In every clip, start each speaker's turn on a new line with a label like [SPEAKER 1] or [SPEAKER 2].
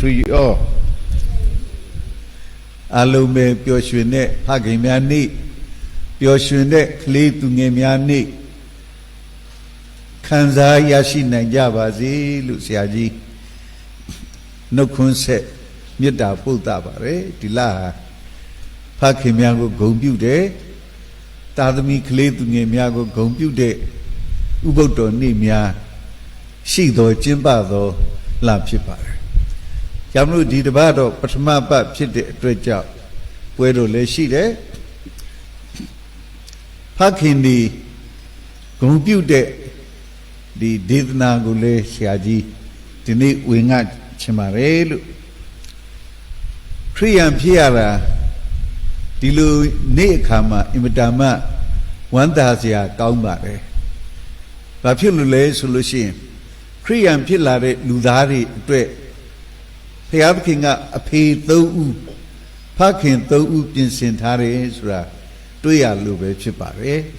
[SPEAKER 1] to you all. Alume Pioshune, Hagimiani, Pioshune, Kli to Nemiani, Kanza Yashin and Javazi, Luciaji, no concept, Mita Putabare, Tila, Hakimiago Gombude, Tadami Kli to Nemiago Gombude, Uboto Nimia, Shido, Jimbado, Lapchipare. Jamlu did about Patama Pap Chit Trecha, Puedo Leshide Pakindi Gombude, the Didna Gule Siaji, Tini Wingat Chimarelu Triam Piara, Dilu Nekama, Imitama, Wandazia, Gaumare. Papulule solution. Triam Pilare, Ludari, Dre. Payabkinga a pay though Pakin though in Sintare Isra, Tuya Lube Chipare.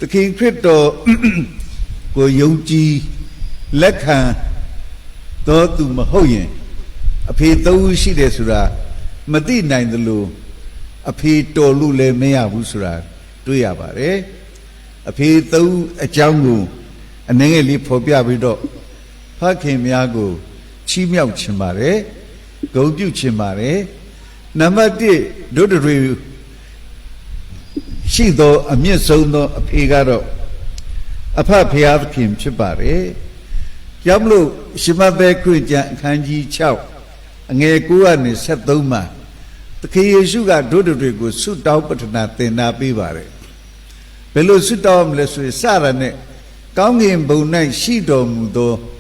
[SPEAKER 1] The King Crypto go Yoji Lekha Though to Mahoyan, a pay though she desura, Madina in the Lu, a pay to Lule Mea Busura, Tuya Bare, a pay though a jangu, a Nangeli Popia Vido, Pakin Miago. Chimiao Chimare, go do Chimare, Namati, do the review. She though a mere so no a pigaro, a papiat Kim Chibare, Yamlu, Shimabe Kuja, Kanji Chow, and Guan set doma. The key sugar do the review, suit out but not then Nabivare. Below sit down less with Sarane, Gangi and Bonai, she don't do.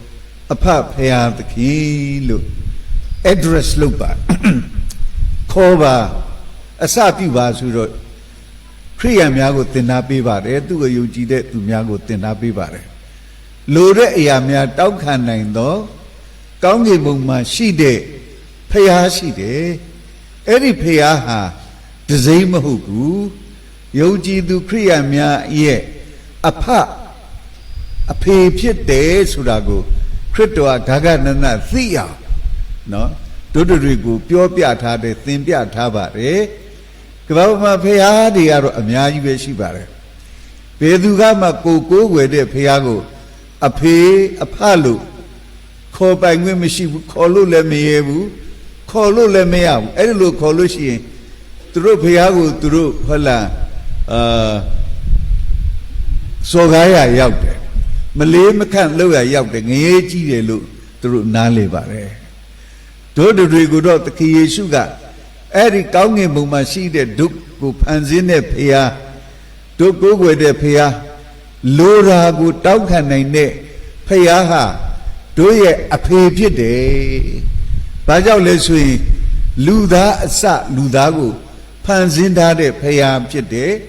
[SPEAKER 1] A pap here the key address lupa Koba a sapi was who wrote Kriam Yago Tinapi Bare, do you jide to Miago Tinapi Bare. Lure Yamia Daukan nine though, Gangi Muma she de Paya she de Eri Payaha, the Zema Hugu, Yoji do Kriamia ye a pap a pay pit de Surago. Crypto Gaga Nana Thea, no, Dodorigo, Pure Piata, Thin Piataba, eh? Gavama Payadi are a Miaji Shibare. Pedugama Coco, where the Piago, a pay, a palu, call by women she would call Lemeabu, call Lemeau, Elo Colushi, through Piago, through Pala, Sogaya out there. Malay McCann Lower Yauting, A.G. look through Nale Bare. Dodo Rigo, the Key Sugar, Eric Gangi Muma see the Duke go Panzine Pia, Duke go with the Pia, Lora go Daukan Nane, Payaha, do ye a pay day. Bajau Lesui, Luda Sa Ludago, Panzinda de Payam Chide,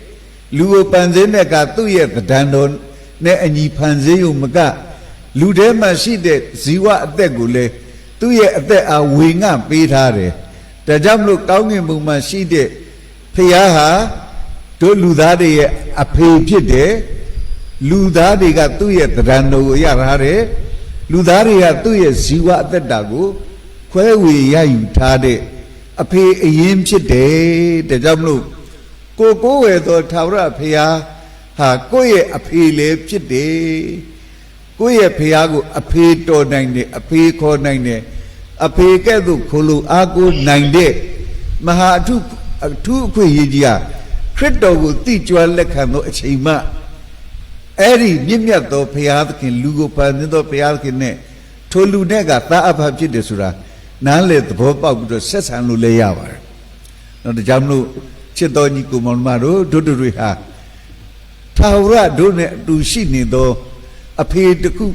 [SPEAKER 1] Luo Panzine got 2 years the Dandon. Ne any panzeo maga, Ludema see that Ziwa degule, 2 years there are wing up Petare. The jam look down in Muma see de Payaha, to Ludade a pay pide, Ludade got 2 years the Rando Yarare, Ludari got 2 years Ziwa the Dago, where we yayu tade, a pay a yim chide, the jam look. Go with the Tara Paya. Ha, Goye a pay lip chide, Goye Piago a pay to 90, a pay call 90, a pay cadu kulu ago 90, Maha 2 Kuya, Crypto will teach you a lecano a chima. Eri, Nimiato Piatkin, Lugo Panido Piatkin, Tolunega, Taapa Chidesura, Nale the Popa with the Sessan Luleyavar. Not the Jamlu Chidoni Kumonmaro, Doduriha. Taura don't do she need though a paid the cook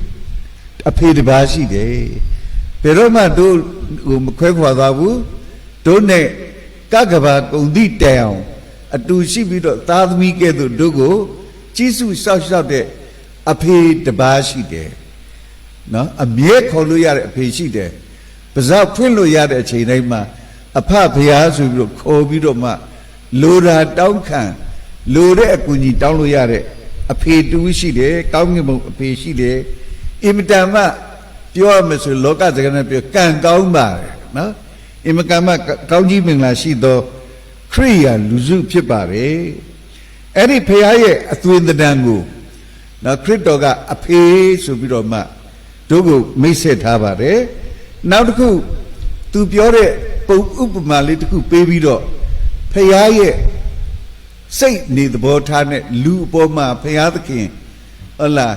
[SPEAKER 1] a paid the bashi day. Peroma do Quequadabu don't Gagaba on detail a do she be the Tadmi get the Dogo, Jesus such out there a paid the bashi day. No, a mere coluya a pay day. Bazaar Quillo yard at Chinema, a papias will call Vidoma, Lora Duncan. Lore a Kuni Downloyare, a pay to wish it, coming a pay she day, Imitama, ပြောရမယ်ဆိုလောကစကားနဲ့ပြောကံကောင်းပါတယ်နော်အင်မကမကောင်းကြီးမင်္ဂလာရှိသောခရိယာလူစုဖြစ်ပါတယ်အဲ့ဒီဖခင်ရဲ့အသွင်သဏ္ဍာန်ကိုနော်ခရစ်တော်ကအဖေဆိုပြီးတော့မှတို့ကိုမိတ်ဆက်ထားပါတယ်နောက်တစ်ခုသူပြောတဲ့ပုံဥပမာလေးတစ်ခုပေးပြီးတော့ဖခင်ရဲ့စိတ်နေသဘောထားနဲ့လူအပေါ်မှာဖခင်သခင်ဟုတ်လား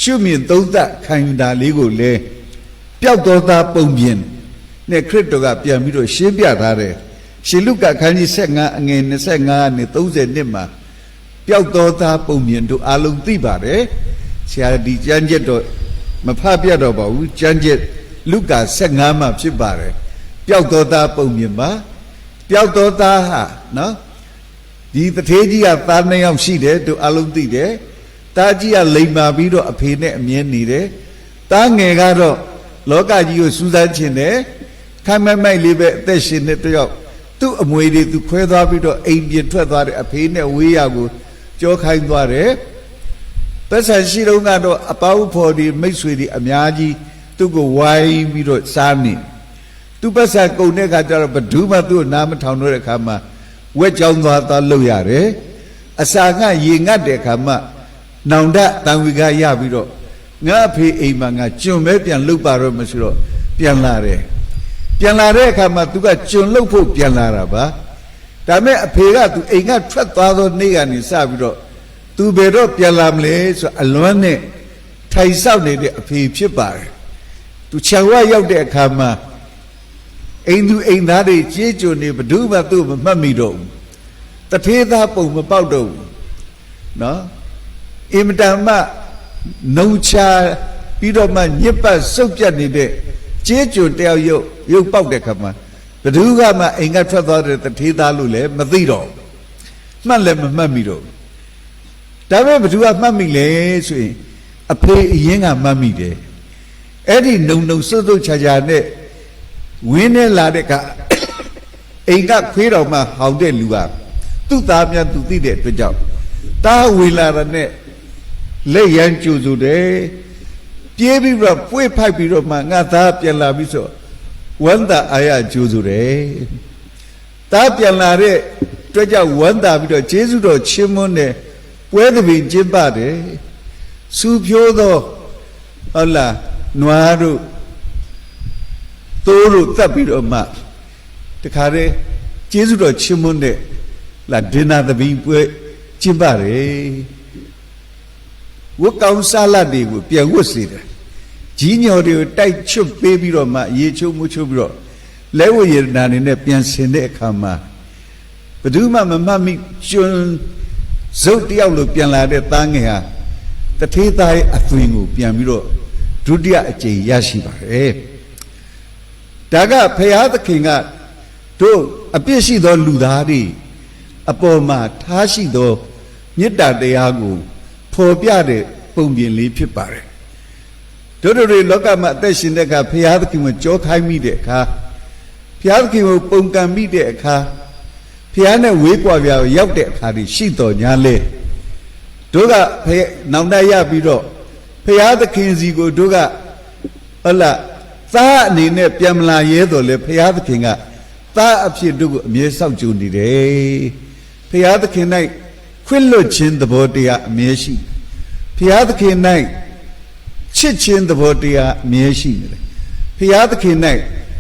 [SPEAKER 1] ရှုမြင်သုံးသပ်ခံယူတာလေးကိုလေပျောက်တော်သားပုံပြင်နဲ့ခရစ်တော်ကပြန်ပြီးတော့ရှင်းပြထားတယ်ရှင်လုကာခန်းကြီး15အငယ်25နဲ့30နှစ်မှာပျောက်တော်သားပုံပြင်တို့အလုံးသိပါတယ်ဆရာဒီကျမ်းချက်တော့မဖတ်ပြတော့ပါဘူးကျမ်းချက်လုကာ15မှာဖြစ်ပါတယ်ပျောက်တော်သားပုံပြင်မှာပျောက်တော်သားဟာနော်ဒီတထေးကြီးကသား2ယောက်ရှိတယ်တို့အလုံးသိတယ်တားကြီးကလိမ်မာပြီးတော့အဖေနဲ့အမြဲနေတယ်တားငယ်ကတော့လောကကြီးကိုစူးစမ်းခြင်းနဲ့ခိုင်မိုက်လေးပဲအသက်ရှင်တဲ့တယောက်သူ့အမွေတွေသူခွဲသွားပြီးတော့အိမ်ပြင်ထွက်သွားတယ်အဖေနဲ့ဝေးရကိုကြောခိုင်းသွားတယ်ပတ်စံရှိတော့ကတော့အပေါင်းဖော်ဒီမိတ်ဆွေတွေအများကြီးသူ့ကိုဝိုင်းပြီးတော့စားနေသူပတ်စံကုန်တဲ့ခါကျတော့ဘယ်သူမှသူ့ကိုနားမထောင်တော့တဲ့ခါမှာဝက်ကြောင်းသွားလုပ်ရတယ်အစာငှရေငတ်တဲ့ခါမှနောင်တတန်ဝီကရပြီးတော့ငါအဖေအိမ်မှာငါကျွန်ပဲပြန်လှုပ်ပါတော့မဆိုတော့ပြန်လာတယ်ပြန်လာတဲ့အခါမှာသူကကျွန်လှုပ်ဖို့ပြန်လာတာပါဒါမဲ့အဖေကသူအိမ်ကထွက်သွားသောနေ့ကနေစပြီးတော့သူဘယ်တော့ပြန်လာမလဲဆိုအလွမ်းနဲ့ထိုင်ဆောက်နေတဲ့အဖေဖြစ်ပါတယ်သူခြံဝရောက်တဲ့အခါမှာအိမ်သူအိမ်သားတွေကြေးကြုံနေဘယ်သူမှသူ့မမှတ်မိတော့ဘူးတထေးသားပုံမပေါက်တော့ဘူးနော်အင်မတန်မှနှုံချပြီးတော့မှညစ်ပတ်စုပ်ပြတ်နေတဲ့ကြေးကြုံတယောက်ရုပ်ပေါက်တဲ့ခါမှာဘယ်သူကမှအိမ်ကထွက်သွားတဲ့တထေးသားလို့လည်းမသိတော့မှတ်လည်းမမှတ်မိတော့ဒါပေမဲ့ဘယ်သူကမှတ်မိလဲဆိုရင်အဖေအရင်ကမှတ်မိတယ်အဲ့ဒီနှုံစွတ်ချာချာနဲ့ဝင်းနဲ့လာတဲ့ကအိမ်ကခွေးတော်မှဟောင်တဲ့လူကသူ့သားများသူသိတဲ့အတွက်ကြောင့်တားဝေလာတဲ့နဲ့လက်ရန်ကျူစုတယ်ပြေးပြီးတော့ပွေ့ဖိုက်ပြီးတော့မှငါသားပြန်လာပြီဆိုဝန္တာအာရကျူစုတယ်တားပြန်လာတဲ့အတွက်ကြောင့်ဝန္တာပြီးတော့ကျေးဇူးတော်ချင်းမွန်းတယ်ပွဲသဘင်ကျင်းပတယ်စူဖြိုးသောဟုတ်လားနွားတို့သိုးတို့တတ်ပြီးတော့မှတခါတည်းကျေးဇူးတော်ချင်းမွန်းတဲ့လာဒင်နာသဘင်ပွဲကျင်းပတယ်ဝတ်ကောင်းစားလတ်တွေကိုပြန်ဝတ်စေတယ်ကြီးညော်တွေကိုတိုက်ချွတ်ပေးပြီးတော့မှရေချိုးမှုချိုးပြီးတော့လဲဝရနာနေနဲ့ပြန်ဆင်တဲ့အခါမှာဘယ်သူမှမမှတ်မိကျွန်းဇုတ်တယောက်လိုပြန်လာတဲ့သားငယ်ဟာတထေးသားရဲ့အသွင်ကိုပြန်ပြီးတော့ဒုတိယအကြိမ်ရရှိပါတယ်ဒါကဖရာသခင်ကတို့အပြစ်ရှိသောလူသားတွေအပေါ်မှာထားရှိသောမေတ္တာတရားကိုဖော်ပြတဲ့ပုံပြင်လေးဖြစ်ပါတယ်တို့တွေလောကမှာအသက်ရှင်တဲ့အခါဘုရားသခင်ကိုကြောခိုင်းမိတဲ့အခါဘုရားသခင်ကိုပုံကံမိတဲ့အခါဘုရားနဲ့ဝေးကွာပြားရောက်တဲ့အခါတွေရှိတော်ညာလဲတို့ကနောင်တရပြီးတော့ဘုရားသခင်စီကိုတို့ကဟုတ်လားသားအနေနဲ့ပြန်မလာရဲတော့လေဘုရားသခင်ကသားအဖြစ်တို့ကိုအမြဲစောင့်ကြိုနေတယ်ဘုရားသခင်၌ခွင့်လွတ်ခြင်းသဘောတရားအမြဲရှိဘုရားသခင်၌ချစ်ခြင်းသဘောတရားအမြဲရှိနေတယ်ဘုရားသခင်၌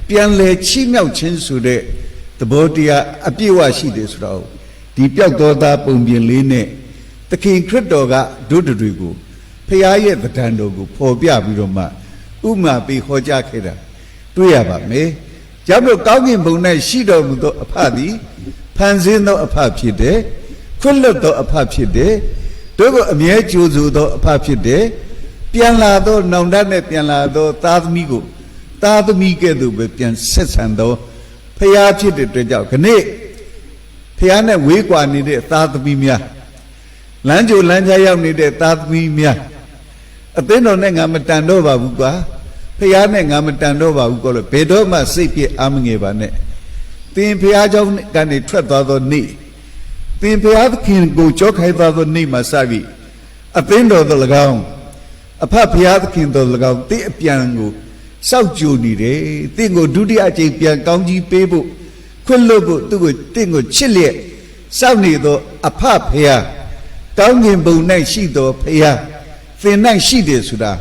[SPEAKER 1] ပြန်လဲချီးမြှောက်ခြင်းဆိုတဲ့သဘောတရားအပြည့်အဝရှိတယ်ဆိုတော့ဒီပျောက်သောသားပုံပြင်လေးနဲ့သခင်ခရစ်တော်ကတို့တွေကိုဘုရားရဲ့ဗဒံတော်ကိုဖော်ပြပြီးတော့မှဥမာပေးဟောကြားခဲ့တာတွေ့ရပါမယ်ကြောင့်လို့ကောင်းကင်ဘုံ၌ရှိတော်မူသောအဖသည်ဖန်ဆင်းသောအဖဖြစ်တယ်ခွင့်လွတ်သောအဖဖြစ်တယ်တို့ကိုအမြဲကြိုးဆိုသောအဖဖြစ်တယ်ပြန်လာသောနောင်တနဲ့ပြန်လာသောသားသမီးကိုသားသမီးကဲ့သို့ပဲပြန်ဆက်ဆံသောဖျားဖြစ်တဲ့အတွက်ကြောင့်ခဏဖျားနဲ့ဝေးကွာနေတဲ့သားသမီးများလမ်းကြိုလမ်းချရောက်နေတဲ့သားသမီးများအသင်းတော်နဲ့ငါမတန်တော့ပါဘူးကွာဖျားနဲ့ငါမတန်တော့ပါဘူးကောလို့ဘယ်တော့မှစိတ်ပြည့်အားမငယ်ပါနဲ့သင်ဖျားเจ้าကနေထွက်သွားသောနေ့သင်ဖျားသခင်ကိုကြောခိုင်းသွားသောနေ့မှာစပြီးအသင်းတော်တို့၎င်း အဖဖျားသခင်တော်၎င်းတင်းအပြန်ကိုစောက်ကြိုနေတယ်တင်းကိုဒုတိယအကြိမ်ပြန်ကောင်းကြီးပေးဖို့ခွင့်လွှတ်ဖို့သူ့ကိုတင်းကိုချစ်လျက်စောက်နေသောအဖဖျားကောင်းကင်ဘုံ၌ရှိသောဖျားသင်၌ရှိတယ်ဆိုတာ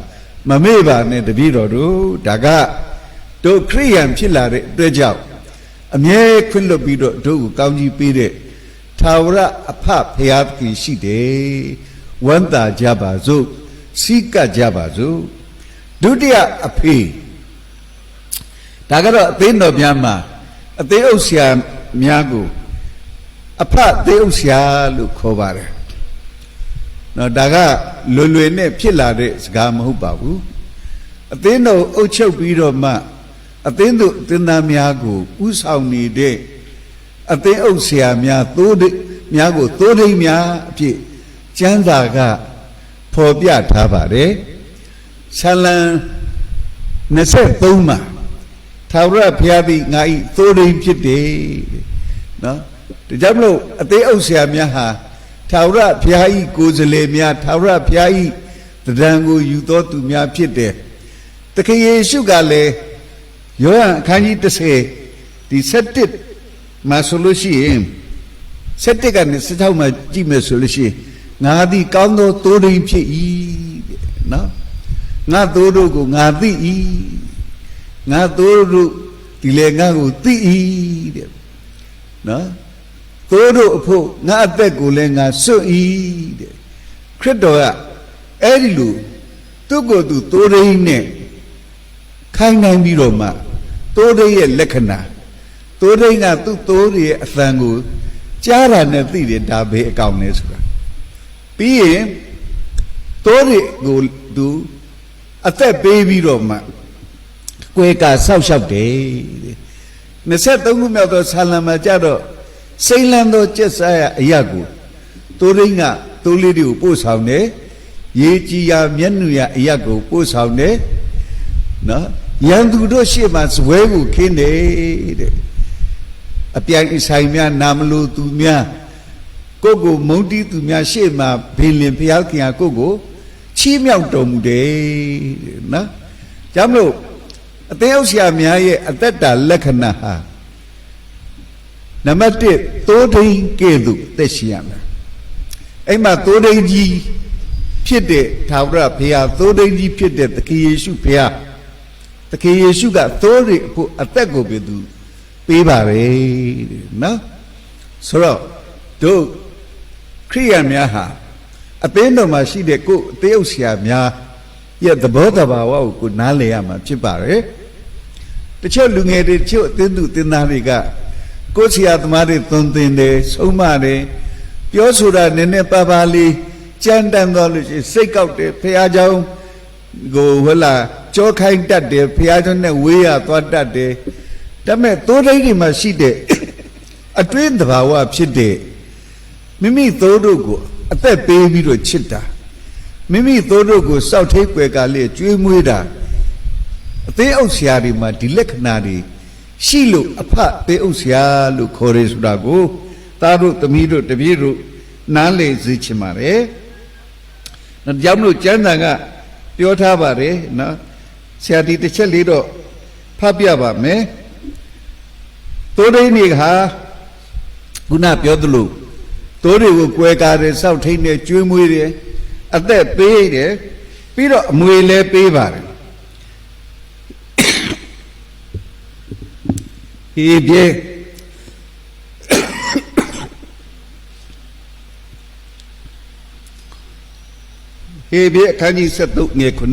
[SPEAKER 1] မမေ့ပါနဲ့တပည့်တော်တို့ဒါကတို့ခရိယန်ဖြစ်လာတဲ့အတွက်ကြောင့်အမြဲခွင့်လွှတ်ပြီးတော့တို့ကိုကောင်းကြီးပေးတဲ့ထာဝရအဖဖျားသခင်ရှိတယ်ဝမ်းသာကြပါစို့စီးကပ်ကြပါစို့ဒုတိယအဖေဒါကတော့အသိတော်များမှာအသေးဥစ္စာများကိုအဖအသေးဥစ္စာလို့ခေါ်ပါတယ်နော်ဒါကလွယ်နဲ့ဖြစ်လာတဲ့စကားမဟုတ်ပါဘူးအသင်းတော်အုပ်ချုပ်ပြီးတော့မှအသင်းတို့အသင်းသားများကိုဥဆောင်နေတဲ့အသင်းအုပ်ဆရာများသိုးများကိုသိုးထိန်များအဖြစ်ကျမ်းစာကဖော်ပြထားပါတယ်ဆာလံ23မှာထာဝရဘုရားသည်ငါ၏သိုးထိန်ဖြစ်တယ်နော်ဒါကြောင့်မလို့အသင်းအုပ်ဆရာများဟာထာဝရဘုရား၏ကိုယ်စလေများထာဝရဘုရား၏တဒံကိုယူသောသူများဖြစ်တယ်သခင်ယေရှုကလည်းယောဟန်အခန်းကြီး30ဒီ7မှာဆိုလို့ရှိရင်7ကနေ16မှာကြည့်မယ်ဆိုလို့ရှိရင်ငါသည်ကောင်းသောသိုးထိန်ဖြစ်၏တဲ့နော်ငါသိုးတို့ကိုငါသိ၏ငါသိုးတို့ဒီလေငါကိုသိ၏တဲ့နော်သိုးတို့အဖို့ငါအသက်ကိုလည်းငါစွန့်၏တဲ့ခရစ်တော်ကအဲ့ဒီလိုသူ့ကိုယ်သူသိုးထိန်နဲ့ခိုင်းနိုင်ပြီးတော့မှသိုးထိန်ရဲ့လက္ခဏာသိုးထိန်ကသူ့သိုးရဲ့အသံကိုကြားတာနဲ့သိတယ်ဒါပဲအကောင်လဲဆိုတာပြီးရင်သိုးတွေကိုသူအသက်ပေးပြီးတော့မှကွယ်ကာဆောက်ရှောက်တယ်တဲ့23ခုမြောက်သောဆာလံမှာကြတော့စိမ့်လန်းသောကျက်စားရအရာကိုသိုးထိန်ကသိုးလေးတွေကိုပို့ဆောင်တယ်ရေကြည်ရာမျက်နှာရအရာကိုပို့ဆောင်တယ်နော်ရန်သူတို့ရှေ့မှာဇွဲကိုခင်းတယ်တဲ့အပြိုင်အဆိုင်များနာမလို့သူများကိုကိုမုန်းတီးသူများရှေ့မှာဘင်လင်ဖျားခင်ဟာကိုကိုချီးမြှောက်တော်မူတယ်နော်ကြောင့်မလို့အသင်းဥစ္စာများရဲ့အသက်တာလက္ခဏာဟာနံပါတ်1သိုးထိန်ကဲ့သို့သက်ရှင်ရမယ်အဲ့မှာသိုးထိန်ကြီးဖြစ်တဲ့ထာဝရဘုရားသိုးထိန်ကြီးဖြစ်တဲ့သခင်ယေရှုဘုရားသခင်ယေရှုကသိုးတွေအဖို့အသက်ကိုပဲသူပေးပါတယ်နော်ဆိုတော့တို့ခရိယန်များဟာအသင်းတော်မှာရှိတဲ့ကိုယ်အသေးဥစ္စာများရဲ့သဘောတဘာဝကိုနားလည်ရမှာဖြစ်ပါတယ်တချို့လူငယ်တွေတချို့အသင်းသူအသင်းသားတွေကကိုယ်ဆရာသမားတွေသွန်သင်တယ်ဆုံးမတယ်ပြောဆိုတာနည်းနည်းပါးပါးလေးကြမ်းတမ်းသွားလို့ရှိရင်စိတ်ကောက်တယ်ဖះเจ้าကိုဟုတ်လားကြောခိုင်းတတ်တယ်ဖះเจ้าနဲ့ဝေးရသွားတတ်တယ်ဒါပေမဲ့သိုးထိန်တွေမှာရှိတဲ့အတွင်းသဘာဝဖြစ်တဲ့မိမိသိုးတို့ကိုအသက်ပေးပြီးတော့ချစ်တာမိမိသိုးတို့ကိုစောက်ထိပ်ွယ်ကလေးကျွေးမွေးတာအသေးအုပ်ဆရာတွေမှာဒီလက္ခဏာတွေရှိလို့အဖသေးအုပ်ဆရာလို့ခေါ်ရဆိုတာကိုသားတို့သမီးတို့တပည့်တို့နားလည်စေချင်ပါတယ်။ဒါကြောင့်မလို့ကျမ်းစာကပြောထားပါတယ်နော်ဆရာဒီတစ်ချက်လေးတော့ဖတ်ပြပါမယ်။သိုးထိန်တွေဟာခုနပြောသလိုသိုးတွေကိုကွယ်ကာတယ်စောက်ထိန်တယ်ကျွေးမွေးတယ်အသက်ပေးတယ်ပြီးတော့အမွေလည်းပေးပါတယ်ဟေးပြေအခန်းကြီး73ငယ်9ဘု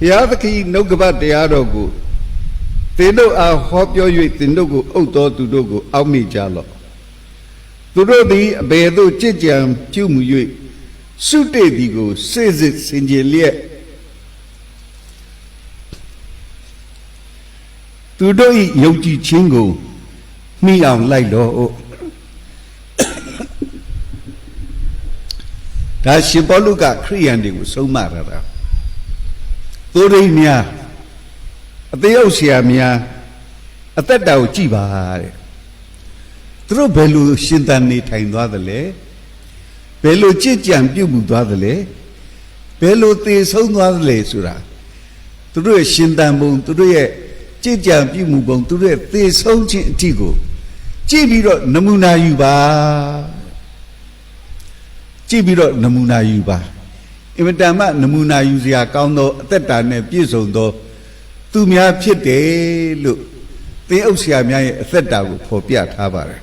[SPEAKER 1] ရားသခင်နှုတ်ကပတ်တရားတော်ကိုသင်တို့အားဟောပြော၍သင်တို့ကိုအုပ်တော်သူတို့ကိုအောက်မေ့ကြလော့သူတို့သည်အဘယ်သို့ကြည်ကြံပြုမှု၍စုတေသည်ကိုစေစစ်စင်ကြယ်လျက်သူတို့၏ယုံကြည်ခြင်းကိုမှီအောင်လိုက်လော့ဒါရှင်ပေါလုကခရိယန်တွေကိုဆုံးမတာသိုးထိန်များအသေးဥစ္စာများအသက်တာကိုကြည်ပါတဲ့သူတို့ဘယ်လိုရှင်သန်နေထိုင်သွားသလဲဘယ်လိုကြည်ကြံပြုမှုသွားသလဲ Belote Sonwa Lesura. To do a Shindambon, to do a Jijam Pimubon, to do a Thison Tigo. Jibiro Namuna Yuba Jibiro Namuna Yuba. Even Dama Namuna Yuzia Kauno, Tetane, Pisondo, Tumia Pite, look, the Oceania, Theta for Piat Havare.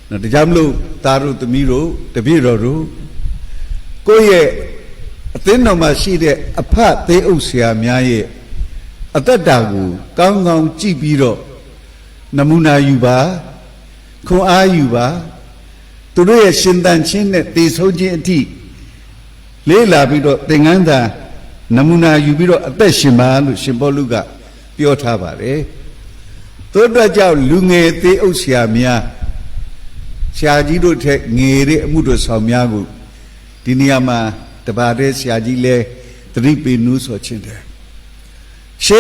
[SPEAKER 1] Now the Jamlu, Taru, the Miro, the Biro, Goye, a thin of my sheet, a part the Oceania, a Tetagu, Gangong Jibiro. Namuna Yuba, Ko Ayuba, Today Shindan Chin, this Hoji tea. Lela Bido, Tenganda, Namuna Yubiro, Ateshima, Shimboluga, Piotabare. Toda Jau Lunge, the Oceamia, Shajido Tek, Nere, Mudo Samiagu, Diniama, Tabade, Shajile, 3 Pinus or Chinda. She,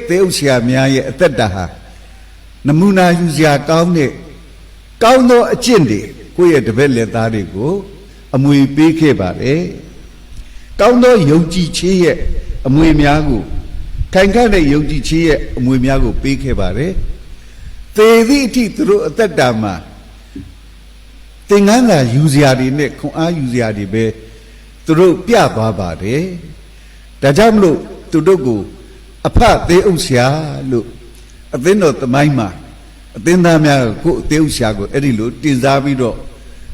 [SPEAKER 1] the Oceamia, Tetaha. Namuna Yuzia Kaune Kauno Achindi, Kuya de Vele Tarigo, Amui Pike Bare, Kauno Yogi Chie, Amui Miagu, Kankane Yogi Chie, Amui Miagu Pike Bare, Tedi Titru Tadama, Tingana Yuziadi Ne, Kua Yuziadi Be, through Pia Babare, Tajamlu, Tudogu, apart the Usia, look. A then of the Maima, a then Damia, Teushago, Edilu, Tizavido,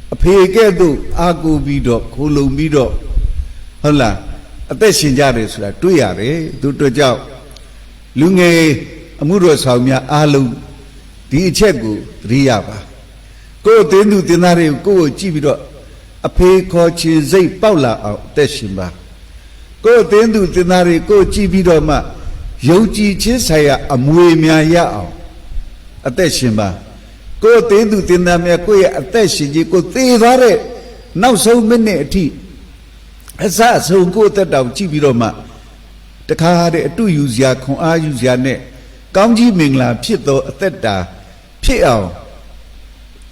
[SPEAKER 1] a Pegedo, Ago Vido, Kolo Vido, Hola, a Tessinjaris, like Tuyare, Tutojao, Lunge, Amuro Saumia, Alu, Dichegu, Riaba. Go Tenu Dinari, go Chibido, a pay coach, Zay Paula, Teshimba. Go Tenu Dinari, go Chibido Ma. Yoji Chisaya, a Muemia Yao, a Teshima. Go Tendu Tinamia, a Teshi, go Tevare, now so many tea. As I so good at our Chibiroma. The car to use ya, con I use ya ne. Gamji Mingla, Pito, Theta, Piao.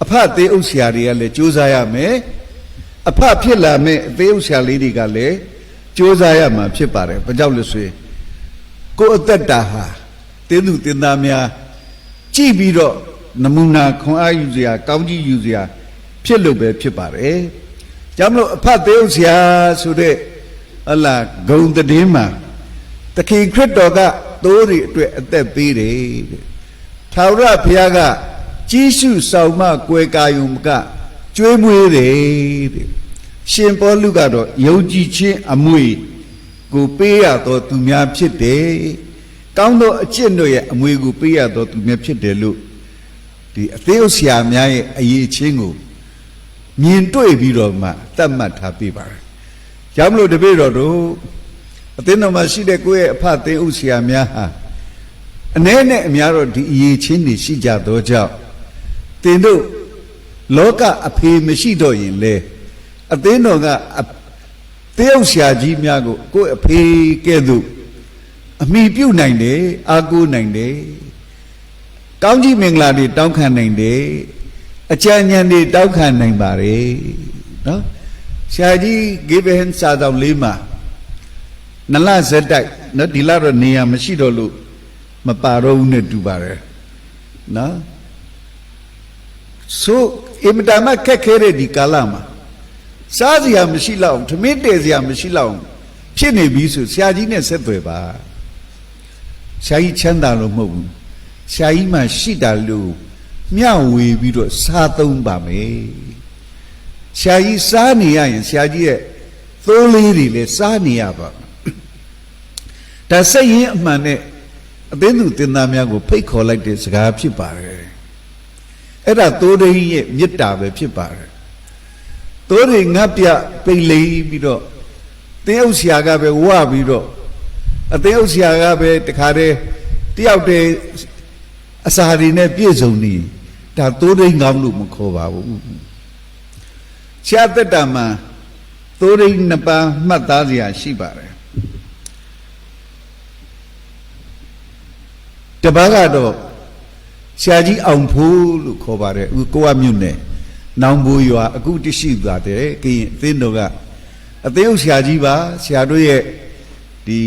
[SPEAKER 1] Apart the Osiaria, le Josiah me. Apart Pilla me, the Osia Lady Gale, Josiah ma Pipare, Pajawlessly. Go Tetaha, Tenu Tinamia, Chibiro, Namuna, Kona Uzia, Kaunji Uzia, Pilobe Pipare, Jamlo Pateosia, Sude, Allah, go the Dima. The king Cretoga, Dori to the Piri. Taura Piaga, Jishu Sauma, Quekayumka, Juemure, Shimpo Lugado, Yoji Chi Amui. Go pay out to Miapchite, Coundo Chinoya, and we go pay out to Miapchite look. The Theosia Mia a ye chingo. Mean to a biroma, Tamat happy bar. Jamlo de Biro, Ateno Maside Gue Pate Usia Miaha. And then Miaro di ye chini, Shija doja. Tendo Loka a pay Meshido in lay. Ateno Teosia Jimiago, go a pay kedu. A me pew 9 day, Ago 9 day. Kaunji Mingladi, Daukan 9 day. A Chanyan day, Daukan 9 bare. No? Shaji gave a hand Sadam Lima. Nala said that, not the Lara Nia Mashido look. Maparo ne dubare. No? So, Imdama Kakere di Kalama. Sazia Mishilong, to meet Desia Mishilong, Chene Bisu, Siajine Setweba, Shai Chandalo Moon, Shaima Shidalu, Miawi Vido Satum Bame, Shai Sania and Siaje, Tholi Saniaba. Tasay Mane, then Tinamiago pay collect this Gapipare. Era Tode Yetabe Pipare. Tori Napia Pele Bido, Teosiagabe Wabido, a Teosiagabe, the Kare, Tiaute Asarine Piezoni, Tatori Gamlu Mukova. Chata Dama, Tori Napa Matalia Shibare. Tabagado, Shaji Ampul Kovare, Ukoa Mune. Nambu you are a good sheep that Tinoga အသေးဥဆရာကြီးပါဆရာတို့ရဲ့ဒီ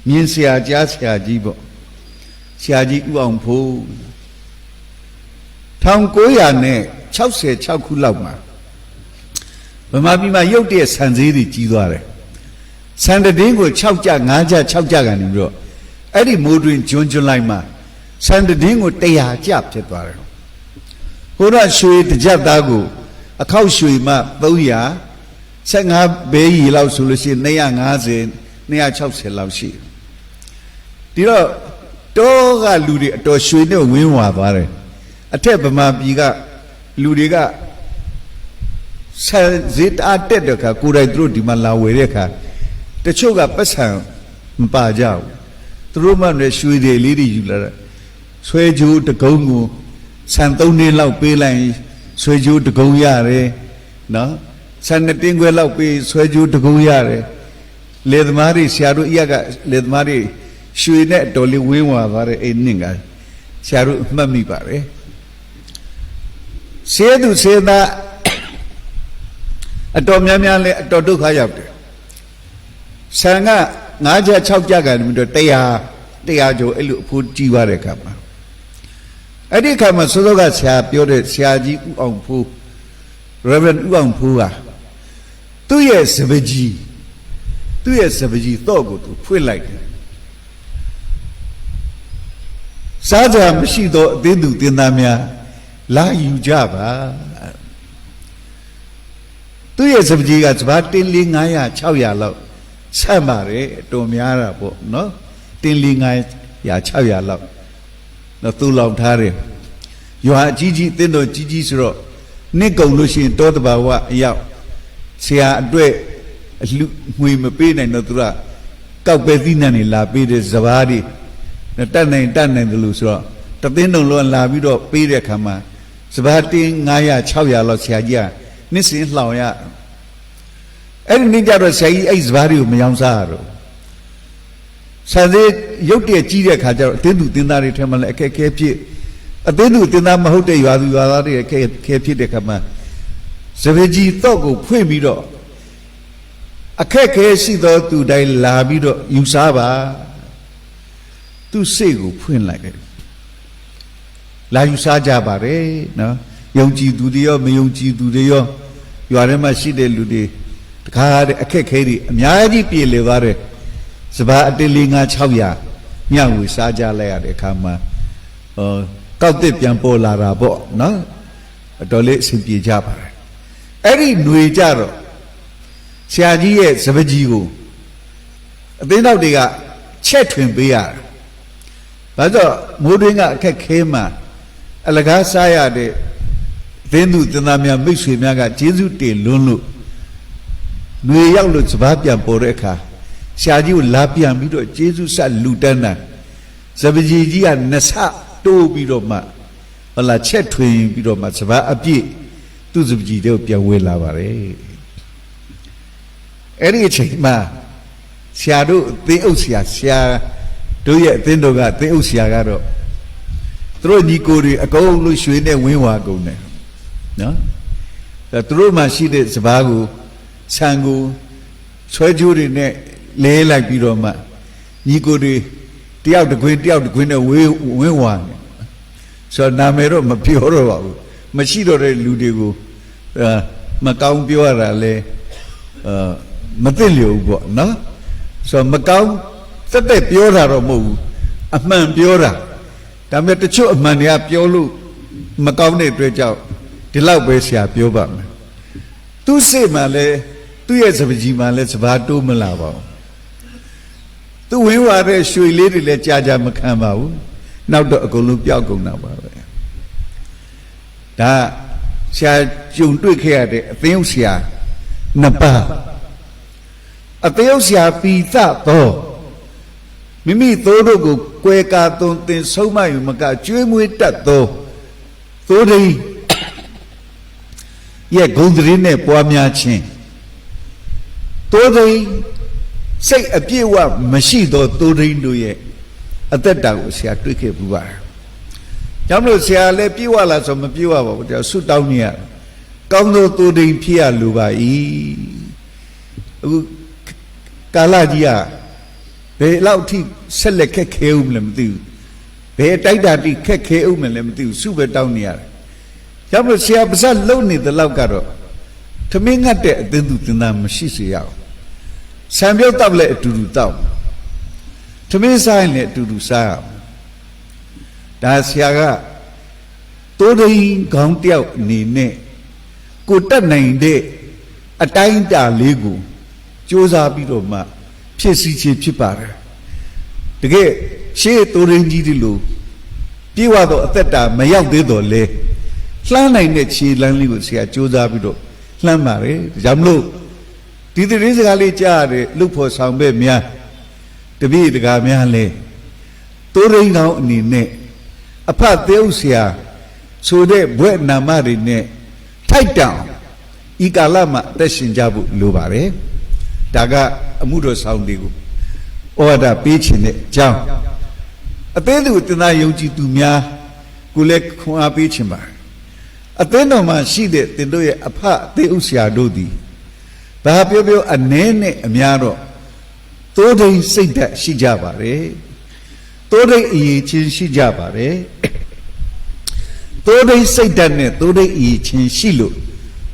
[SPEAKER 1] မြင်းဆရာကြားဆရာကြီးပေါ့ဆရာကြီးဥအောင်ဖိုး1966ခုလောက်မှာဗမာပြည်မှာရုပ်တရက်ဆန်ဈေးတွေကြီးသွားတယ်ဆန်တည်င်းကို6ကြ5ကြ6ကြကနေပြီးတော့အဲ့ဒီမိုးတွင်ကျွန်းလိုက်မှာဆန်တည်င်းကို100ကြဖြစ်သွားတယ်ဟိုတော့ရွှေတစ်ကြက်သားကိုအခောက်ရွှေမှ315ဘဲကြီးလောက်ဆိုလို့ရှိရင်250 260လောက်ရှိဒီတော့တောကလူတွေအတော်ရွှေနဲ့ဝင်းဝါသွားတယ်အထက်ဗမာပြည်ကလူတွေကဆန်ဈေးအားတက်တဲ့အခါကိုယ်တိုင်သူတို့ဒီမှာလာဝယ်တဲ့အခါတချို့ကပတ်ဆံမပါကြဘူးသူတို့မှလည်းရွှေတွေလေးတွေယူလာတာဆွဲကြိုးတကုံးကိုဆန်3နှစ်လောက်ပေးလိုက်ဆွဲကြိုးတကုံးရတယ်နော်ဆန်2တင်းခွဲလောက်ပေးဆွဲကြိုးတကုံးရတယ်လေသမားတွေဆရာတို့အရကလေသမားတွေရွှေနဲ့တော်လေးဝင်းဝါသွားတဲ့အိမ်နင့်ကဆရာတို့မှတ်မိပါတယ်ဆေးသူဆေးသားအတော်များများလဲအတော်ဒုက္ခရောက်တယ်ဆန်က9ကြ6ကြကနေပြီးတော့100ကျော်အဲ့လိုအဖိုးကြီးသွားတဲ့အခါမှာအဲ့ဒီအခါမှာစောစောကဆရာပြောတဲ့ဆရာကြီးဥအောင်ဖိုး Reverend ဥအောင်ဖိုးကသူ့ရဲ့စပကြီးတော့ကိုသူဖွင့်လိုက်တယ်စားကြမရှိတော့အသေးသူတင်သားများလာယူကြပါသူ့ရဲ့စပကြီးကစပါးတင်းလေး900 600လောက်ဆက်ပါတယ်အတော်များတာပေါ့နော်တင်းလေး900 600လောက်တော့သူ့လောက်ထားတယ်ရွာအကြီးကြီးတင်းတော်ကြီးကြီးဆိုတော့နှစ်ကုန်လို့ရှိရင်တောတဘာဝအရောက်ဆရာအတွက်အလှငွေမပေးနိုင်တော့သူကကောက်ပဲသီးနှံနေလာပေးတဲ့စဘာတွေတတ်နိုင်တယ်လို့ဆိုတော့တသိန်းလုံးလုံးလာပြီးတော့ပေးတဲ့ခါမှာစဘာတင်း900 600လောက်ဆရာကြီးကနှစ်စဉ်လှောင်ရအဲ့ဒီနေ့ကျတော့ဆရာကြီးအဲ့စဘာတွေကိုမယောင်းစားရတော့ဆန်သေးရုပ်တရက်ကြီးတဲ့ခါကျတော့အသင်းသူတင်သားတွေထဲမှာလည်းအခက်ခဲဖြစ်အသင်းသူတင်သားမဟုတ်တဲ့ရွာသူရွာသားတွေအခက်ခဲဖြစ်တဲ့ခါမှာစပကြီးတော့ကိုဖွင့်ပြီးတော့အခက်ခဲရှိသောသူတိုင်းလာပြီးတော့ယူစားပါသူစိတ်ကိုဖွင့်လိုက်တယ်လာယူစားကြပါတယ်နော်ယုံကြည်သူတွေရောမယုံကြည်သူတွေရောရွာထဲမှာရှိတဲ့လူတွေတခါတဲ့အခက်ခဲတွေအများကြီးပြေလည်သွားတယ်စပါးအတင်းလေး600ညဝေစားကြလိုက်ရတဲ့အခါမှာကောက်တစ်ပြန်ပေါ်လာတာပေါ့နော်အတော်လေးအဆင်ပြေကြပါတယ်အဲ့ဒီຫນွေကြတော့ဆရာကြီးရဲ့စပကြီးကိုအသိတော်တွေကချက်ထွင်ပေးရတယ်ဘာလို့မိုးတွင်းကအခက်ခဲမှာအလကားစားရတဲ့သင်းသူတင်သားများမိတ်ဆွေများကကျေးဇူးတင်လွန်းလို့ຫນွေရောက်လို့စပားပြန်ပေါ်တဲ့အခါဆရာကြီးကိုလာပြန်ပြီးတော့ကျေးဇူးဆက်လူတန်းတာစပကြီးကြီးကနှစ်ဆတိုးပြီးတော့မှဟလာချက်ထွင်ပြီးတော့မှစပားအပြည့်သူ့စပကြီးတွေကိုပြန်ဝေလာပါတယ်အဲ့ဒီအချိန်မှာဆရာတို့သင်းအုပ်ဆရာတို့ရဲ့အသင်းတော်ကသင်းအုပ်ဆရာကတော့သူတို့ညီကိုတွေအကုန်လုံးရွှေနဲ့ဝင်းဝါကုန်တယ်နော်သူတို့မှရှိတဲ့စပားကိုဆန်ကိုဆွဲကြိုးတွေနဲ့လဲလိုက်ပြီးတော့မှညီကိုတွေတယောက်တစ်ခွင်းနဲ့ဝင်းဝါနေဆိုတော့နာမည်တော့မပြောတော့ပါဘူးမရှိတော့တဲ့လူတွေကိုမကောင်းပြောရတာလဲမသိလျော်ဘူးပေါ့နော်ဆိုတော့မကောင်းသက်ပြောတာတော့မဟုတ်ဘူးအမှန်ပြောတာဒါပေမဲ့တချို့အမှန်တွေကပြောလို့မကောင်းတဲ့အတွက်ကြောင့်ဒီလောက်ပဲဆရာပြောပါမယ်သူစိတ်မှလည်းသူ့ရဲ့စပကြီးမှလည်းစပါးတိုးမလာပါဘူးသူဝင်းဝါတဲ့ရွှေလေးတွေလည်းကြာမခံပါဘူးနောက်တော့အကုန်လုံးပျောက်ကုန်တာပါပဲဒါဆရာကြုံတွေ့ခဲ့ရတဲ့အသင်းဆရာနှစ်ပါးအသင်းဆရာပီသသောမိမိသိုးတို့ကိုကွယ်ကာသွန်သင်ဆုံးမယူမကကျွေးမွေးတတ်သောသိုးတိရဲ့ဂုဏ်သတင်းနဲ့ပွားများခြင်းသိုးတိစိတ်အပြည့်ဝမရှိသောသိုးတိတို့ရဲ့အသက်တာကိုဆရာတွေ့ခဲ့ပူပါတယ်။ကြောင့်မလို့ဆရာလည်းပြည့်ဝလားဆိုမပြည့်ဝပါဘူး။ဒါဆုတောင်းနေရကောင်းသောသိုးတိဖြစ်ရလိုပါ၏ ကာလကြီးကဘယ်လောက်ထိဆက်လက်ခက်ခဲဦးမလဲမသိဘူးဘယ်တိုက်တာတိခက်ခဲဦးမလဲမသိဘူးစုပဲတောင်းနေရတယ်ရောက်လို့ဆရာပါဇက်လုံနေတဲ့လောက်ကတော့သမင်းငတ်တဲ့အသင်းသူတင်သားမရှိစေရအောင်ဆံပြုတ်တောက်လည်းအတူတူတောက်သမင်းစားရင်လည်းအတူတူစားအောင်ဒါဆရာကတိုးရင်းခေါင်းတယောက်အနေနဲ့ကိုတက်နိုင်တဲ့အတိုင်းတာလေးကိုစူးစမ်းပြီးတော့မှဖြစ်စီခြင်းဖြစ်ပါတယ်တကယ်ရှေ့တိုးရင်းကြီးဒီလိုပြေဝတော့အသက်တာမရောက်သေးတော့လေလှမ်းနိုင်တဲ့ခြေလမ်းလေးကိုဆရာစူးစမ်းပြီးတော့လှမ်းပါတယ်ဒါကြောင့်မလို့ဒီသတင်းစကားလေးကြားရတဲ့လူဖို့ဆောင်ပဲများတပည့်တကာများလဲတိုးရင်းကောင်းအနေနဲ့အဖသေးဥဆရာဆိုတဲ့ဘွဲ့နာမတွေနဲ့ထိုက်တောင်ဤကာလမှာအသက်ရှင်ကြဖို့လိုပါတယ်ဒါကအမှုတော်ဆောင်တွေကိုဩဝါဒပေးခြင်းတဲ့အကြောင်းအသေးသူတင်သားယုံကြည်သူများကိုလည်းခွန်အားပေးခြင်းပါအသင်းတော်မှာရှိတဲ့တင်တို့ရဲ့အဖအသေးဥဆရာတို့သည်ဘာပြောပြောအနည်းနဲ့အများတော့တိုးတိမ်စိတ်ဓာတ်ရှိကြပါတယ်တိုးတိမ်အရေးချင်းရှိကြပါတယ်တိုးတိမ်စိတ်ဓာတ်နဲ့တိုးတိမ်အရေးချင်းရှိလို့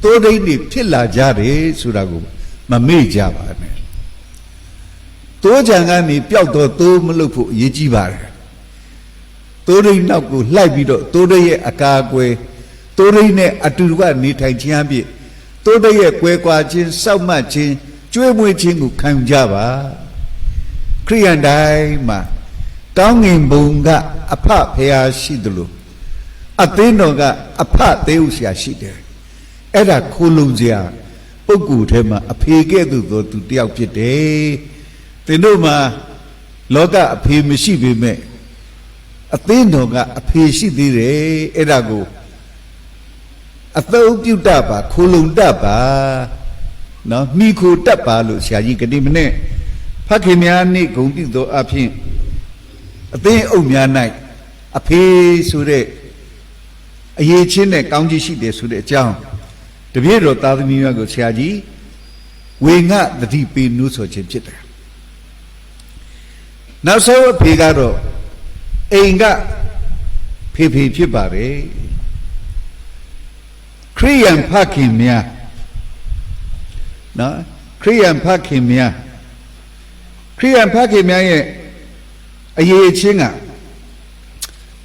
[SPEAKER 1] တိုးတိမ်တွေဖြစ်လာကြတယ်ဆိုတာကိုမမေ့ကြပါနဲ့တိုးကြံကနေပျောက်တော့တိုးမလုပ်ဖို့အရေးကြီးပါတယ်တိုးတိမ်နောက်ကိုလှိုက်ပြီးတော့တိုးတိမ်ရဲ့အကာအကွယ်တိုးတိမ်နဲ့အတူတူကနေထိုင်ခြင်းအဖြစ်တိုးတိမ်ရဲ့ကွယ်ကွာခြင်းစောက်မှတ်ခြင်းကျွေးမွေးခြင်းကိုခံကြပါခရိယန်တိုင်းမှာကောင်းငင်ဘုံကအဖဖရာရှိသလိုအသင်းတော်ကအဖသေးဥဆရာရှိတယ်အဲ့ဒါခိုးလုံစရာပုဂ္ဂိုလ်ထဲမှာအဖေကဲ့သို့သောသူတယောက်ဖြစ်တယ်သင်တို့မှာလောကအဖေမရှိပေမဲ့အသင်းတော်ကအဖေရှိသေးတယ်အဲ့ဒါကိုအသုံးပြုတတ်ပါခိုးလုံတတ်ပါနော်မိခိုတတ်ပါလို့ဆရာကြီးကတိမနဲ့ဖခင်များနေ့ဂုဏ်ပြုသောအဖြစ်အသင်းအုပ်များ၌အဖေဆိုတဲ့အရေးချင်းနဲ့ကောင်းကြီးရှိတယ်ဆိုတဲ့အကြောင်းတပည့်တော်သားသမီးများကိုဆရာကြီးဝေငှတတိပေးနှိုးဆော်ခြင်းဖြစ်တယ်နောက်ဆုံးအဖေကတော့အိမ်ကဖေဖေဖြစ်ပါတယ်ခရိယန်ဖခင်များနော်ခရိယန်ဖခင်များရဲ့အရေးချင်းက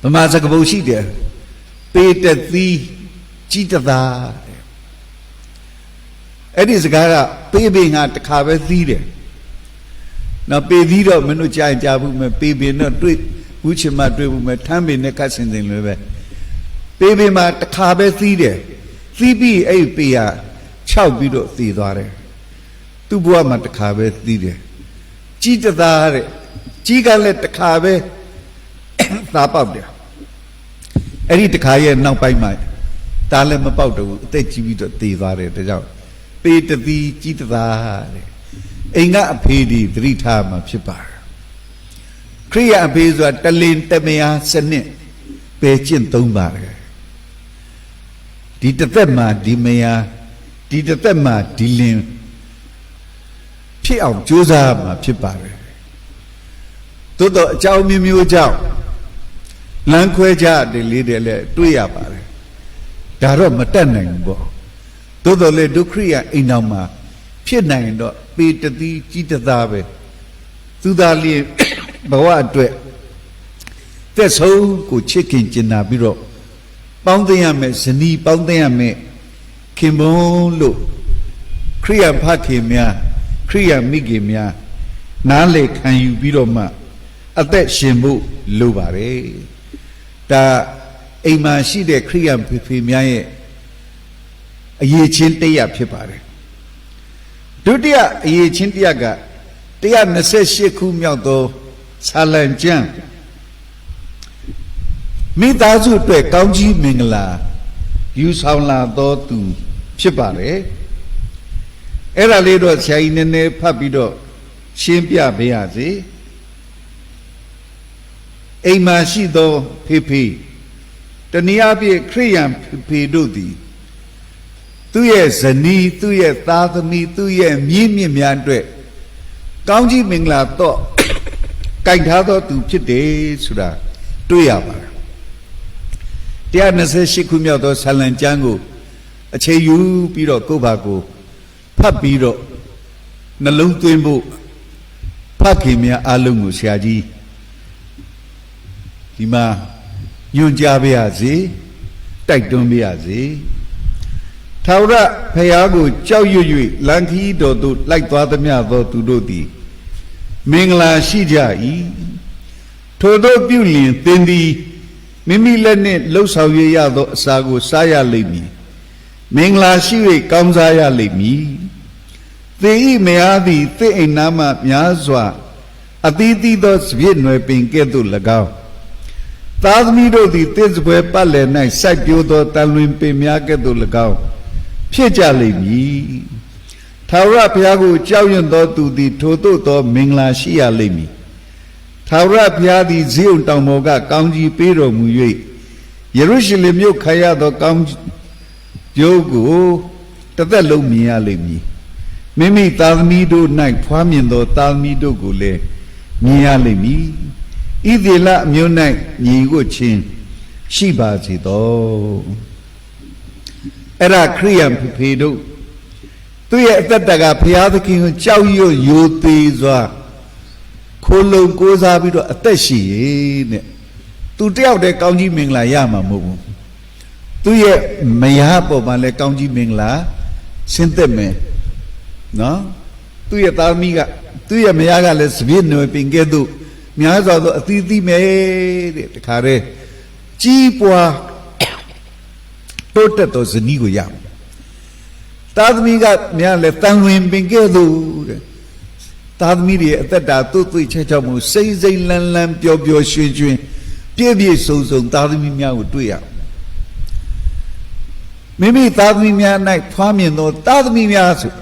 [SPEAKER 1] ဗမာစကားပုံရှိတယ်ပေတသီးကြီးတသာအဲ့ဒီစကားကပေးပင်ကတစ်ခါပဲသီးတယ်နော်ပေသီးတော့မင်းတို့ကြားရင်ကြားဘူးမယ်ပေပင်တော့တွေ့ဘူးချင်မှတွေ့ဘူးမယ်ထမ်းပင်နဲ့ကတ်စင်စင်လွယ်ပဲပေပင်မှာတစ်ခါပဲသီးတယ်သီးပြီးအဲ့ပေက6ပြီးတော့သီးသွားတယ်သူ့ဘဝမှာတစ်ခါပဲသီးတယ်ကြီးတသာတဲ့ကြီးကလည်းတစ်ခါပဲသားပေါက်တယ်အဲ့ဒီတစ်ခါရဲ့နောက်ပိုင်းမှာသားလည်းမပေါက်တော့ဘူးအသက်ကြီးပြီးတော့တည်သွားတယ်ဒါကြောင့်ပေတသီကြီးတသာတဲ့အိမ်ကအဖေဒီသတိထားမှာဖြစ်ပါတယ်ခရိယာအဖေဆိုတာတလင်တမယာစနစ်ပဲကျင့်သုံးပါတယ်ဒီတစ်သက်မှာဒီမယာဒီတစ်သက်မှာဒီလင်ဖြစ်အောင်ကြိုးစားမှာဖြစ်ပါတယ်သို့တော့အကြောင်းမျိုးမျိုးကြောင့်လမ်းခွဲကြတယ်လေးတယ်လဲတွေ့ရပါတယ်ဒါတော့မတက်နိုင်ဘူးပေါ့သို့တော်လေဒုက္ခရိယအိမ်တော်မှာဖြစ်နိုင်တော့ပေတတိကြီးတသားပဲသူသားလေးဘဝအတွက်သက်ဆုံးကိုချစ်ခင်ကျင်နာပြီးတော့ပေါင်းသိရမယ်ဇနီးပေါင်းသိရမယ်ခင်ပွန်းလို့ခရိယဖခင်များခရိယမိခင်များနားလေခံယူပြီးတော့မှအသက်ရှင်ဖို့လိုပါတယ်ဒါအိမ်မှာရှိတဲ့ခရိယဖေဖေများရဲ့အရေးချင်းတရားဖြစ်ပါတယ်ဒုတိယအရေးချင်းတရားက128ခုမြောက်သောဆာလံကျမ်းမိသားစုအတွက်ကောင်းကြီးမင်္ဂလာယူဆောင်လာသောသူဖြစ်ပါတယ်အဲ့ဒါလေးတော့ဆရာကြီးနည်းနည်းဖတ်ပြီးတော့ရှင်းပြပေးရစေအိမ်မှာရှိသောဖေဖေတနည်းအားဖြင့်ခရိယန်ဖေဖေတို့သည် သူ့ရဲ့ဇနီးသူ့ရဲ့သားသမီးသူ့ရဲ့မြင့်မြင့်များအတွက်ကောင်းကြီးမင်္ဂလာတော့ကင်ထားသောသူဖြစ်တယ်ဆိုတာတွေ့ရပါတယ်128ခုမြောက်သောဆာလံကျမ်းကိုအခြေယူပြီးတော့ကိုယ့်ဘာကိုဖတ်ပြီးတော့နှလုံးသွင်းဖို့ဖခင်များအားလုံးကိုဆရာကြီးဒီမှာညွှန်ကြားပါရစေတိုက်တွန်းပါရစေထာဝရဘုရားကိုကြောက်ရွံ့၍လမ်းခီးတော်သို့လိုက်သွားသမျှသောသူတို့သည်မင်္ဂလာရှိကြ၏ထို့သောပြုလျင်သင်သည်မိမိလက်နှင့်လှုပ်ဆောင်ရသောအစာကိုစားရလိမ့်မည်မင်္ဂလာရှိ၍ကောင်းစားရလိမ့်မည်သင်၏မယားသည်သင်အိမ်နားမှများစွာအသီးသီးသောစပြည့်နွယ်ပင်ကဲ့သို့၎င်းသားသမီးတို့သည်သင်စပွဲပတ်လည်၌စိုက်ပျိုးသောတန်လွင်ပင်များကဲ့သို့၎င်းဖြစ်ကြလိမ့်မည်ထာဝရဘုရားကိုကြောက်ရွံ့သောသူသည်ထိုသို့သောမင်္ဂလာရှိရလိမ့်မည်ထာဝရဘုရားသည်ဇိအုန်တောင်ပေါ်ကကောင်းကြီးပေးတော်မူ၍ယေရုရှလင်မြို့ခံရသောကောင်းကျိုးကိုတစ်သက်လုံးမြင်ရလိမ့်မည်မိမိသားသမီးတို့၌ဖွားမြင်သောသားသမီးတို့ကိုလည်းမြင်ရလိမ့်မည်ဣသေလအမျိုး၌ညီဝတ်ခြင်းရှိပါစေသောအဲ့ဒါခရိယံဖေတို့သူရဲ့အသက်တာကဘုရားသခင်ကိုကြောက်ရွံ့ယိုသေးစွာခိုးလုံကိုးစားပြီးတော့အသက်ရှိရဲ့တဲ့သူတယောက်တည်းကောင်းကြီးမင်္ဂလာရမှာမဟုတ်ဘူးသူရဲ့မယားပေါ်မှာလည်းကောင်းကြီးမင်္ဂလာဆင်းသက်မယ်နော်သူရဲ့သားသမီးကသူရဲ့မယားကလည်းစပြည့်နွယ်ပင်ကဲ့သို့များစွာသောအသီးသီးမယ်တဲ့တခါတည်းကြီးပွားတိုးတက်သောဇနီးကိုရမယ်သားသမီးကများလည်းတန်ဝင်ပင်ကဲ့သို့တဲ့သားသမီးတွေအသက်တာသွတ်သွေ့ချေချောက်မှုစိမ့်စိမ့်လန်းလန်းပျော်ပျော်ရွှင်ရွှင်ပြည့်ပြည့်စုံစုံသားသမီးများကိုတွေ့ရမိမိသားသမီးများ၌ဖွားမြင်သောသားသမီးများဆို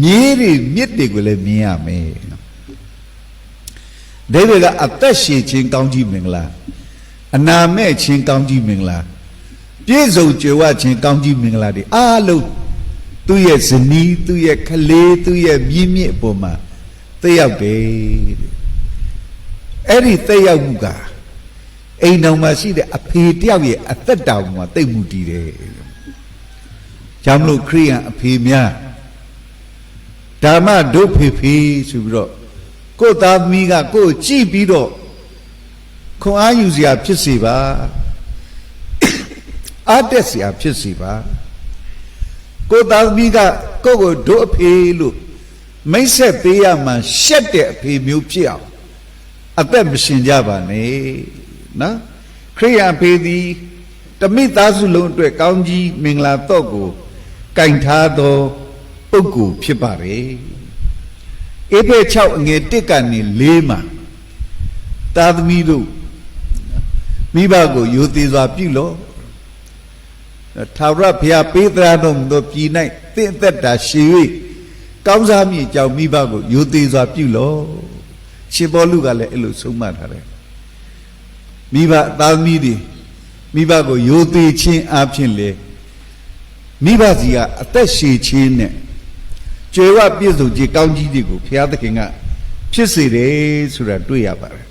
[SPEAKER 1] မြေတွေမြစ်တွေကိုလည်းမြင်ရမယ်ဒါတွေကအသက်ရှင်ခြင်းကောင်းကြီးမင်္ဂလာအနာမဲ့ခြင်းကောင်းကြီးမင်္ဂလာပြည့်စုံကြွယ်ဝခြင်းကောင်းကြီးမင်္ဂလာတွေအားလုံးသူ့ရဲ့ဇနီးသူ့ရဲ့ခလေးသူ့ရဲ့မြင့်မြင့်အပေါ်မှာသက်ရောက်တယ်အဲ့ဒီသက်ရောက်မှုကအိမ်တော်မှာရှိတဲ့အဖေတယောက်ရဲ့အသက်တာမှာတိတ်မှုတည်တယ်ကြောင့်မလို့ခရိယံအဖေများဓမ္မဒုဖေဖေဆိုပြီးတော့ကိုယ်သားသမီးကကိုယ်ကြည့်ပြီးတော့ခွန်အားယူစရာဖြစ်စေပါအားတက်စရာဖြစ်စေပါကိုယ်သားသမီးကကိုယ့်ကိုဒုအဖေလို့မိတ်ဆက်ပေးရမှရှက်တဲ့အဖေမျိုးဖြစ်အောင်အသက်မရှင်ကြပါနဲ့နော်ခရိယံဖေသည်တမိသားစုလုံးအတွက်ကောင်းကြီးမင်္ဂလာတော့ကိုကင်ထားသောပုဂ္ဂိုလ်ဖြစ်ပါတယ်ဧဖဲ6အငယ်1ကနေ4မှာသားသမီးတို့မိဘကိုယိုသေးစွာပြုလို့ထာဝရဘုရားပေးသနာတော်မူသောပြည်၌သင့်အသက်တာရှည်၍ကောင်းစားမည်ကြောင့်မိဘကိုယိုသေးစွာပြုလို့ရှင်ဘောလူကလည်းအဲ့လိုဆုံးမထားတယ်မိဘသားသမီးတွေမိဘကိုယိုသေးခြင်းအပြင်လေမိဘစီကအသက်ရှည်ခြင်းနဲ့ကြွယ်ဝပြည့်စုံခြင်းကောင်းကြီးတွေကိုဘုရားသခင်ကဖြစ်စေတယ်ဆိုတာတွေ့ရပါတယ်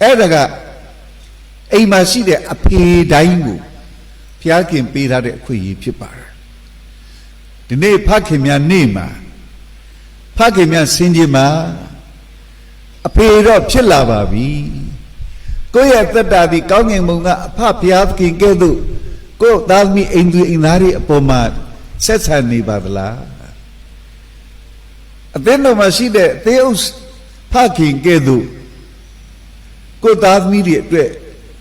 [SPEAKER 1] အဲ့ဒါကအိမ်မှာရှိတဲ့အဖေတိုင်းကိုဘုရားခင်ပေးထားတဲ့အခွင့်အရေးဖြစ်ပါတယ်ဒီနေ့ဖခင်များနေ့မှာဖခင်များဆင်းခြင်းမှာအဖေတော့ဖြစ်လာပါပြီကိုယ့်ရဲ့သက်တာဒီကောင်းငင်ဘုံကအဖဘုရားသခင်ကဲ့သို့ကိုယ့်သားသမီးအိမ်သူအိမ်သားတွေအပေါ်မှာဆက်ဆံနေပါသလားအသင်းတော်မှာရှိတဲ့သေဥဖခင်ကဲ့သို့ကိုယ့်သားသမီးတွေအတွက်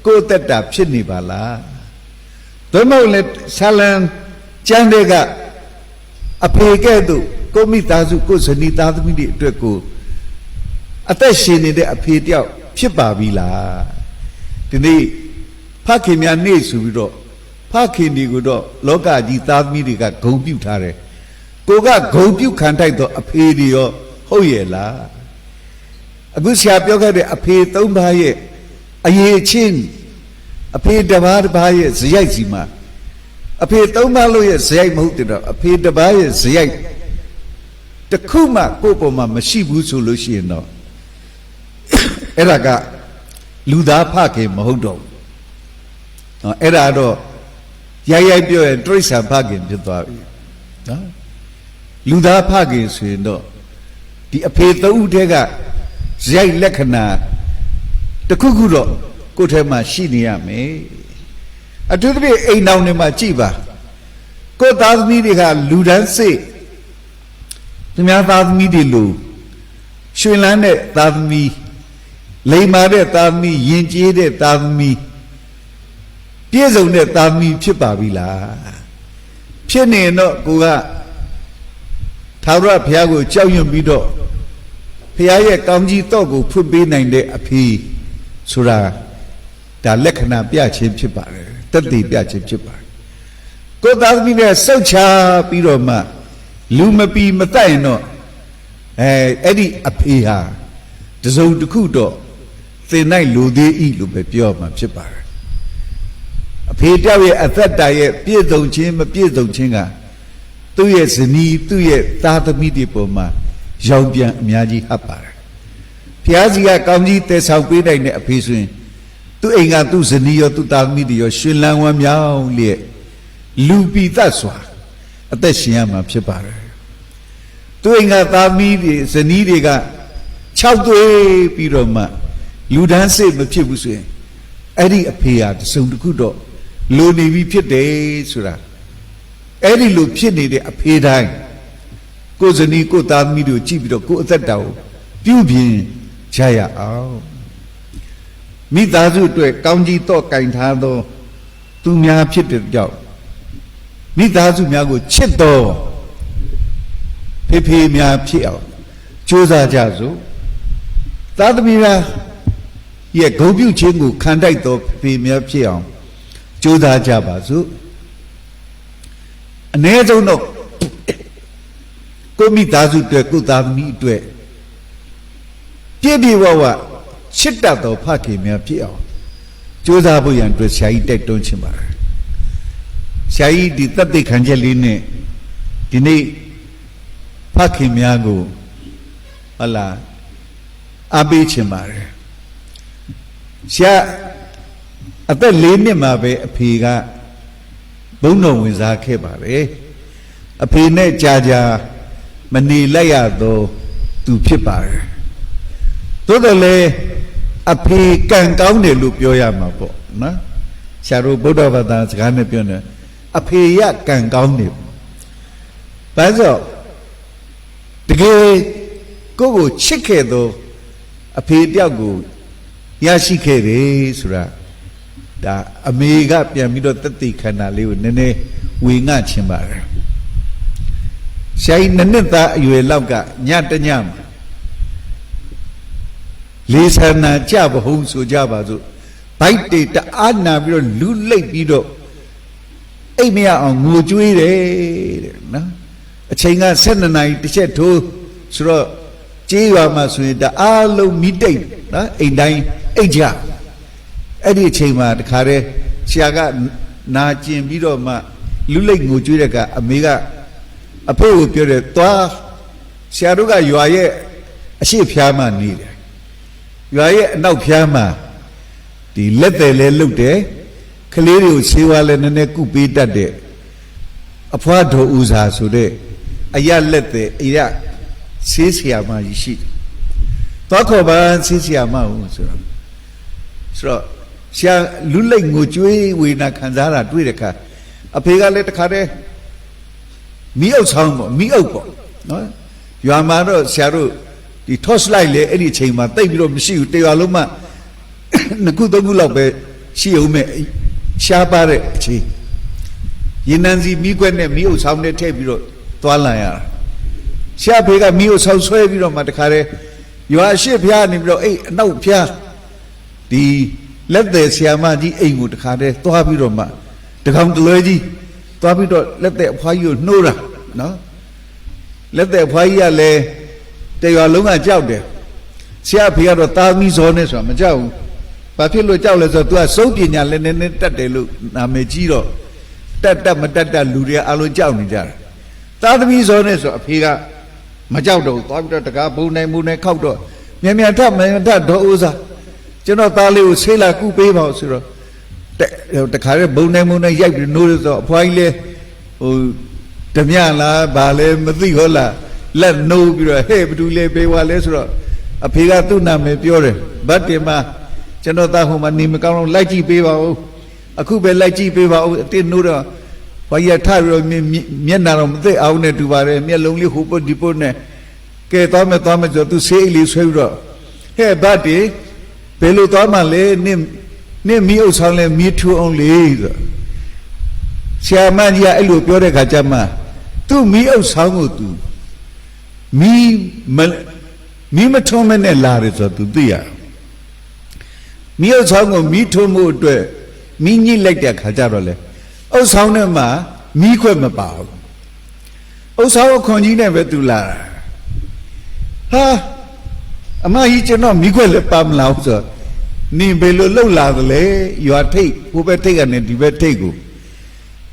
[SPEAKER 1] ကိုယ့်သက်တာဖြစ်နေပါလားသို့မဟုတ်လေဆာလံကျမ်းတွေကအဖေကဲ့သို့ကိုမိသားစုကိုဇနီးသားသမီးတွေအတွက်ကိုအသက်ရှင်နေတဲ့အဖေတယောက်ဖြစ်ပါပြီလားဒီနေ့ဖခင်များနေ့ဆိုပြီးတော့ဖခင်တွေကိုတော့လောကကြီးသားသမီးတွေကဂုဏ်ပြုထားတယ်ကိုကဂုဏ်ပြုခံထိုက်တော့အဖေတွေရောဟုတ်ရဲ့လားအခုဆရာပြောခဲ့တဲ့အဖေ၃ပါးရဲ့အရေးချင်းအဖေတစ်ပါးရဲ့ဇယိုက်စီမှာ အဖေသုံးပါလို့ရဲ့ဇယိုက်မဟုတ်တော့အဖေတပားရဲ့ဇယိုက်တခုမှကိုယ့်ပေါ်မှာမရှိဘူးဆိုလို့ရှိရင်တော့အဲ့ဒါကလူသားဖခင်မဟုတ်တော့ဘူးနော်အဲ့ဒါတော့ရိုက်ပြောရင်တိရစ္ဆာန်ဖခင်ဖြစ်သွားပြီနော်လူသားဖခင်ဆိုရင်တော့ဒီအဖေသုံးဦးတည်းကဇယိုက်လက္ခဏာတခုခုတော့ကိုယ်ထဲမှာရှိနေရမယ်အထူးသဖြင့်အိမ်တော်တွေမှာကြည်ပါကိုယ်သားသမီးတွေကလူဒန်းစိတ်သူများသားသမီးတွေလိုရွှင်လန်းတဲ့သားသမီးလိမ္မာတဲ့သားသမီးယဉ်ကျေးတဲ့သားသမီးပြည့်စုံတဲ့သားသမီးဖြစ်ပါပြီလားဖြစ်နေတော့ကိုကသာရဘုရားကိုကြောက်ရွံ့ပြီးတော့ဘုရားရဲ့ကောင်းကြီးတော့ကိုဖွင့်ပေးနိုင်တဲ့အဖေဆိုတာဒါလက္ခဏာပြခြင်းဖြစ်ပါတယ်တက်တည်ပြခြင်းဖြစ်ပါတယ်ကိုသားသမီးနဲ့စောက်ချပြီးတော့မှလူမပီမတတ်ရင်တော့အဲ့ဒီအဖေဟာတစုံတစ်ခုတော့သင်နိုင်လူသေးဤလို့ပဲပြောမှာဖြစ်ပါတယ်အဖေတယောက်ရဲ့အသက်တာရဲ့ပြည့်စုံခြင်းမပြည့်စုံခြင်းကသူ့ရဲ့ဇနီးသူ့ရဲ့သားသမီးတွေပေါ်မှာရောင်ပြန်အများကြီးဟပ်ပါတယ်ဘုရားစီကကောင်းကြီးတည်ဆောင်ပေးနိုင်တဲ့အဖေဆိုရင်သူ့အိမ်ကသူ့ဇနီးရောသူ့သားသမီးတွေရောရှင်လန်းဝမ်းမြောင်းလျက်လူပီသက်စွာအသက်ရှင်ရမှာဖြစ်ပါတယ်သူ့အိမ်ကသားသမီးတွေဇနီးတွေက6သွေးပြီးတော့မှလူဒန်းစိတ်မဖြစ်ဘူးဆိုရင်အဲ့ဒီအဖေဟာတစုံတစ်ခုတော့လိုနေပြီဖြစ်တယ်ဆိုတာအဲ့ဒီလိုဖြစ်နေတဲ့အဖေတိုင်းကိုယ်ဇနီးကိုယ်သားသမီးတို့ကြည့်ပြီးတော့ကိုယ်အသက်တာကိုပြုပြင်ကြရအောင်မိသားစုအတွက်ကောင်းကြီးတော့ကင်ထားသောသူများဖြစ်တဲ့ကြောင့်မိသားစုများကိုချစ်တော်ဖေဖေများဖြစ်အောင်ကြိုးစားကြစို့သားသမီးများရဲ့ဂုဏ်ပြုခြင်းကိုခံတိုက်တော်ဖေဖေများဖြစ်အောင်ကြိုးစားကြပါစို့အ ਨੇ ဆုံးတော့ကိုမိသားစုအတွက်ကိုသားသမီးအတွက်ပြည့်ပြည့်ဝဝချစ်တတ်တော်ဖခင်များဖြစ်အောင်ကြိုးစားဖို့ရန်အတွက်ဆရာကြီးတိုက်တွန်းချင်ပါတယ်ဆရာကြီးဒီသက်သေခံချက်လေးနဲ့ဒီနေ့ဖခင်များကိုဟလာအားပေးချင်ပါတယ်ဆရာအသက်4နှစ်မှာပဲအဖေကဘုန်းတော်ဝင်စားခဲ့ပါတယ်အဖေနဲ့ကြာကြာမနေလိုက်ရတော့သူဖြစ်ပါတယ်သို့တော်လည်းအဖေကံကောင်းတယ်လို့ပြောရမှာပေါ့နော်ဆရာတို့ဗုဒ္ဓဘာသာစကားနဲ့ပြောနေအဖေရကံကောင်းတယ်ဘာလို့တကယ်ကိုချစ်ခဲ့တော့အဖေတယောက်ကိုရရှိခဲ့တယ်ဆိုတာဒါအမေကပြန်ပြီးတော့တက်တိခန္ဓာလေးကိုနည်းနည်းဝေငှချင်ပါတယ်ဆရာကြီးနှစ်သားအရွယ်လောက်ကညတညမှာလေးဆန္ဒကြပဟုံးဆိုကြပါစို့ဘိုက်တေတအားနာပြီးတော့လူလိတ်ပြီးတော့အိတ်မရအောင်ငိုကြွေးတယ်တဲ့နော်အချိန်က12နာရီတစ်ချက်ထိုးဆိုတော့ကြေးရွာမှာဆိုရင်တအားလုံးမိတိတ်နော်အိမ်တိုင်းအိတ်ကြအဲ့ဒီအချိန်မှာတခါတည်းဆရာကနာကျင်ပြီးတော့မှလူလိတ်ငိုကြွေးတဲ့ကအမေကအဖေကိုပြောတယ်သွားဆရာတို့ကရွာရဲ့အရှိဖျားမှနေတယ်ရွာရဲ့အနောက်ဖျားမှာဒီလက်တယ်လဲလုတ်တယ်ကလေးတွေကိုဆေးဝါးလဲနည်းနည်းကုပေးတတ်တယ်အဖွားတော်ဦးစာဆိုတဲ့အရလက်တယ်အရဆေးဆရာမကြီးရှိတယ်သွားခေါ်ပါဆေးဆရာမဟုတ်ဆိုတော့ဆရာလူလိတ်ငိုကြွေးဝေနာခံစားတာတွေ့တဲ့အခါအဖေကလည်းတခါတည်းမိအုပ်ဆောင်ပေါ့မိအုပ်ပေါ့နော်ရွာမှာတော့ဆရာတို့ဒီ torch light လေအဲ့ဒီအချိန်မှာတိတ်ပြီးတော့မရှိဘူးတရွာလုံးမှာနှစ်ခုသုံးခုလောက်ပဲရှိအောင်မဲ့ရှားပါတဲ့အချိန်ရင်နန်းစီမိခွက်နဲ့မိအုပ်ဆောင်နဲ့ထည့်ပြီးတော့သွားလာရတာရှားဖေကမိအုပ်ဆောင်ဆွဲပြီးတော့မှတခါတည်းရွာရှိဖျားနေပြီးတော့အဲ့အနောက်ဖျားဒီလက်သေးဆရာမကြီးအိမ်ကိုတခါတည်းသွားပြီးတော့မှတကောင်တလွဲကြီးသွားပြီးတော့လက်သေးအဖွားကြီးကိုနှိုးတာနော်လက်သေးအဖွားကြီးကလည်းတရွာလုံးကကြောက်တယ်ဆရာဖေကတော့တာသမီဇောနဲ့ဆိုတာမကြောက်ဘူးဘာဖြစ်လို့ကြောက်လဲဆိုတော့ तू ကစုပ်ပညာလည်းနည်းနည်းတတ်တယ်လို့နာမည်ကြီးတော့ တက်မတက်လူတွေအလုံးကြောက်နေကြတယ်သားသမီးစောနဲ့ဆိုအဖေကမကြောက်တော့သွားပြီးတော့တကားဘုံနိုင်ခောက်တော့မြန်ထဒေါ်ဥစားကျွန်တော်သားလေးကိုဆေးလာကုပေးပါဆိုတော့တခါရဲဘုံနိုင်ရိုက်ပြီးနိုးလို့ဆိုအဖွားကြီးလဲဟိုဓမြလားဘာလဲမသိဟောလားလက်နိုးပြီးတော့ဟဲ့ဘသူလဲပေးွားလဲဆိုတော့အဖေကသူ့နာမည်ပြောတယ်ဗတ်တင်မကျွန်တော်သားဟိုမှာနေမကောင်းတော့လိုက်ကြည့်ပေးပါဦးအခုပဲလိုက်ကြည့်ပေးပါဦးအတင်းနိုးတော့ဘာရထပြီးတော့မျက်နှာတော့မသိအောင်နဲ့တူပါတယ်မျက်လုံးလေးဟိုပုတ်ဒီပုတ်နဲ့ကဲသွားမယ်ဆိုသူဆေးလေးဆွဲပြီးတော့ဟဲ့ဗတ်တီဘယ်လိုသွားမှလဲနင့်မီးဥဆောင်လဲမီးထူအောင်လေဆိုဆရာမကြီးကအဲ့လိုပြောတဲ့ခါကျမှသူ့မီးဥဆောင်ကိုသူမီးမထုံးမနဲ့လာတယ်ဆိုတော့သူသိရမီးဥဆောင်ကိုမီးထုံးမှုအတွက်မီးညှိလိုက်တဲ့ခါကျတော့လေဥဆောင်နဲ့မှမီးခွက်မပါဘူးဥဆောင်ကိုခွန်ကြီးနဲ့ပဲသူလာတာဟာအမကြီးကျွန်တော်မိခွက်လည်းပါမလားဆိုတော့နင်ဘယ်လိုလှုပ်လာသလဲရွာထိတ်ဟိုဘက်ထိတ်ကနေဒီဘက်ထိတ်ကို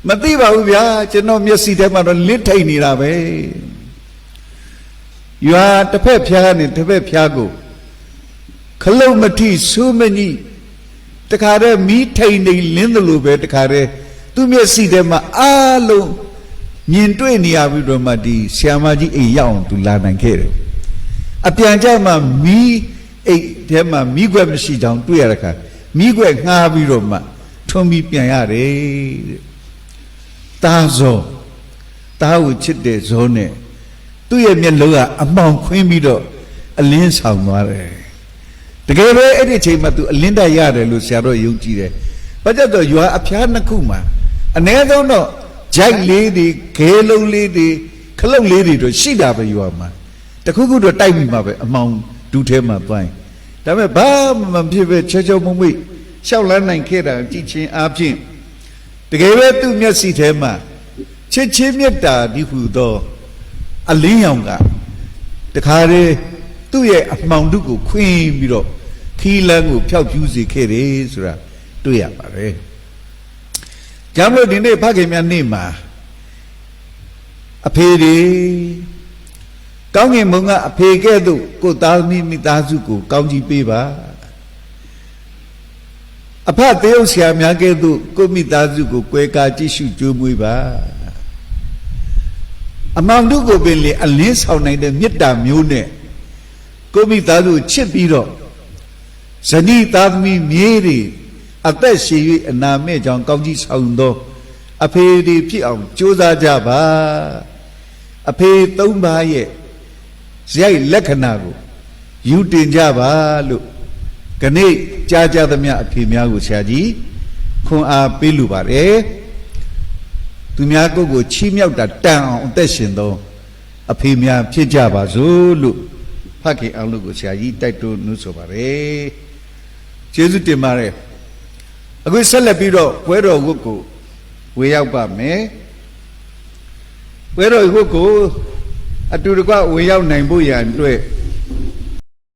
[SPEAKER 1] မသိပါဘူးဗျာကျွန်တော်မျက်စိထဲမှာတော့လစ်ထိတ်နေတာပဲရွာတစ်ဖက်ဖျားကနေတစ်ဖက်ဖျားကိုခလုတ်မထိဆူးမကြီးတခါတည်းမီးထိန်နေလင်းတယ်လို့ပဲတခါတည်းသူ့မျက်စိထဲမှာအားလုံးမြင်တွေ့နေရပြီးတော့မှဒီဆရာမကြီးအိမ်ရောက်အောင်သူလာနိုင်ခဲ့တယ်အပြန်ကြမှာမီးအိတ်ထဲမှာမီးခွက်မရှိကြောင်တွေ့ရတဲ့ခါမီးခွက်ငှားပြီးတော့မှထွန်းပြီးပြန်ရတယ်တဲ့တားဇောတားကိုချစ်တဲ့ဇောနဲ့သူ့ရဲ့မျက်လုံးကအမှောင်ခွင်းပြီးတော့အလင်းဆောင်သွားတယ်တကယ်ပဲအဲ့ဒီအချိန်မှာသူအလင်းတက်ရတယ်လို့ဆရာတော်ယုံကြည်တယ်ဘာကြောင့်တော့ရွာအဖျားနှစ်ခုမှာအ ਨੇ ဆုံးတော့ဂျိုက်လေးတွေခဲလုံးလေးတွေခလုတ်လေးတွေတော့ရှိတာပဲရွာမှာတခုခုတော့တိုက်မိမှာပဲအမောင်ဒူးထဲမှာသွားရင်ဒါပေမဲ့ဘာမှမဖြစ်ပဲချောမွေ့ရှောက်လန်းနိုင်ခဲ့တာကြည်ချင်းအားဖြင့်တကယ်ပဲသူ့မျက်စိထဲမှာချစ်ချင်းမြတ်တာဒီဟုသောအလင်းရောင်ကတခါတည်းသူ့ရဲ့အမှောင်တုကိုခွင်းပြီးတော့ခီးလန်းကိုဖျောက်ပြူးစေခဲ့တယ်ဆိုတာတွေ့ရပါတယ်။ကြောင့်လို့ဒီနေ့ဖခင်များနေ့မှာအဖေတွေကောင်းကင်ဘုံကအဖေကဲ့သို့ကိုသားသမီးမိသားစုကိုကောင်းချီးပေးပါအဖသေယုတ်ဆရာများကဲ့သို့ကိုမိသားစုကိုကွယ်ကာကြည့်ရှုကြိုးမွေးပါအမောင်တို့ကိုပင်လေအလင်းဆောင်နိုင်တဲ့မေတ္တာမျိုးနဲ့ကိုမိသားစုချစ်ပြီးတော့ဇနီးသားသမီးမြေးတွေအသက်ရှည်၍အနာမဲ့ကြောင့်ကောင်းကြီးဆောင်သောအဖေတွေဖြစ်အောင်ကြိုးစားကြပါအဖေသုံးပါးရဲ့ဇယိုက်လက္ခဏာကိုယူတင်ကြပါလို့ခဏကြားကြသမျှအဖေများကိုဆရာကြီးခွန်အားပေးလိုပါတယ်သူများကိုချီးမြှောက်တာတန်အောင်အသက်ရှင်သောအဖေများဖြစ်ကြပါစို့လို့ဖခင်အောင်လို့ကိုဆရာကြီးတိုက်တွန်းနှုတ်ဆိုပါတယ်ကျေးဇူးတင်ပါတယ်အခုဆက်လက်ပြီးတော့ပွဲတော်ဝတ်ကိုဝေရောက်ပါမယ်ပွဲတော်ဝတ်ကိုအတူတကွဝေရောက်နိုင်ဖို့ရန်အတွက်